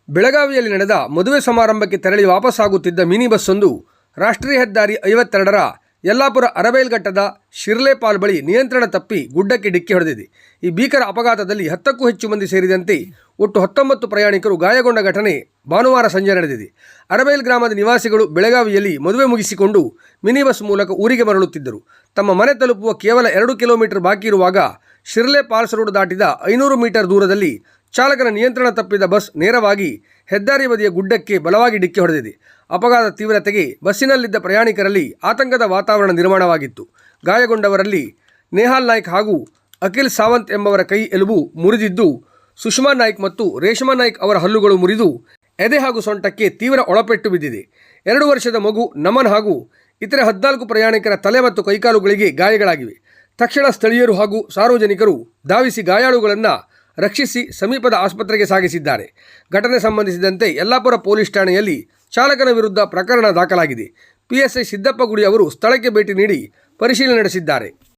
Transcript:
ಬೆಳಗಾವಿಯಲ್ಲಿ ನಡೆದ ಮದುವೆ ಸಮಾರಂಭಕ್ಕೆ ತೆರಳಿ ವಾಪಸ್ಸಾಗುತ್ತಿದ್ದ ಮಿನಿ ಬಸ್ಸೊಂದು ರಾಷ್ಟ್ರೀಯ ಹೆದ್ದಾರಿ 52ರ ಯಲ್ಲಾಪುರ ಅರಬೈಲ್ಘಟ್ಟದ ಶಿರ್ಲೆಪಾಲ್ ಬಳಿ ನಿಯಂತ್ರಣ ತಪ್ಪಿ ಗುಡ್ಡಕ್ಕೆ ಡಿಕ್ಕಿ ಹೊಡೆದಿದೆ. ಈ ಭೀಕರ ಅಪಘಾತದಲ್ಲಿ 10ಕ್ಕೂ ಹೆಚ್ಚು ಮಂದಿ ಸೇರಿದಂತೆ ಒಟ್ಟು 19 ಪ್ರಯಾಣಿಕರು ಗಾಯಗೊಂಡ ಘಟನೆ ಭಾನುವಾರ ಸಂಜೆ ನಡೆದಿದೆ. ಅರಬೈಲ್ ಗ್ರಾಮದ ನಿವಾಸಿಗಳು ಬೆಳಗಾವಿಯಲ್ಲಿ ಮದುವೆ ಮುಗಿಸಿಕೊಂಡು ಮಿನಿ ಬಸ್ ಮೂಲಕ ಊರಿಗೆ ಮರಳುತ್ತಿದ್ದರು. ತಮ್ಮ ಮನೆ ತಲುಪುವ ಕೇವಲ 2 ಕಿಲೋಮೀಟರ್ ಬಾಕಿ ಇರುವಾಗ ಶಿರ್ಲೆ ಪಾಲ್ಸ್ ರೋಡ್ ದಾಟಿದ 500 ಮೀಟರ್ ದೂರದಲ್ಲಿ ಚಾಲಕನ ನಿಯಂತ್ರಣ ತಪ್ಪಿದ ಬಸ್ ನೇರವಾಗಿ ಹೆದ್ದಾರಿ ಬದಿಯ ಗುಡ್ಡಕ್ಕೆ ಬಲವಾಗಿ ಡಿಕ್ಕಿ ಹೊಡೆದಿದೆ. ಅಪಘಾತ ತೀವ್ರತೆಗೆ ಬಸ್ಸಿನಲ್ಲಿದ್ದ ಪ್ರಯಾಣಿಕರಲ್ಲಿ ಆತಂಕದ ವಾತಾವರಣ ನಿರ್ಮಾಣವಾಗಿತ್ತು. ಗಾಯಗೊಂಡವರಲ್ಲಿ ನೇಹಾಲ್ ನಾಯ್ಕ್ ಹಾಗೂ ಅಖಿಲ್ ಸಾವಂತ್ ಎಂಬವರ ಕೈ ಎಲುಬು ಮುರಿದಿದ್ದು, ಸುಷ್ಮಾ ನಾಯ್ಕ್ ಮತ್ತು ರೇಷ್ಮಾ ನಾಯ್ಕ್ ಅವರ ಹಲ್ಲುಗಳು ಮುರಿದು ಎದೆ ಹಾಗೂ ಸೊಂಟಕ್ಕೆ ತೀವ್ರ ಒಳಪೆಟ್ಟು ಬಿದ್ದಿದೆ. 2 ವರ್ಷದ ಮಗು ನಮನ್ ಹಾಗೂ ಇತರೆ 14 ಪ್ರಯಾಣಿಕರ ತಲೆ ಮತ್ತು ಕೈಕಾಲುಗಳಿಗೆ ಗಾಯಗಳಾಗಿವೆ. ತಕ್ಷಣ ಸ್ಥಳೀಯರು ಹಾಗೂ ಸಾರ್ವಜನಿಕರು ಧಾವಿಸಿ ಗಾಯಾಳುಗಳನ್ನು ರಕ್ಷಿಸಿ ಸಮೀಪದ ಆಸ್ಪತ್ರೆಗೆ ಸಾಗಿಸಿದ್ದಾರೆ. ಘಟನೆ ಸಂಬಂಧಿಸಿದಂತೆ ಯಲ್ಲಾಪುರ ಪೊಲೀಸ್ ಠಾಣೆಯಲ್ಲಿ ಚಾಲಕನ ವಿರುದ್ಧ ಪ್ರಕರಣ ದಾಖಲಾಗಿದೆ. ಪಿಎಸ್ಐ ಸಿದ್ದಪ್ಪ ಗುಡಿ ಅವರು ಸ್ಥಳಕ್ಕೆ ಭೇಟಿ ನೀಡಿ ಪರಿಶೀಲನೆ ನಡೆಸಿದ್ದಾರೆ.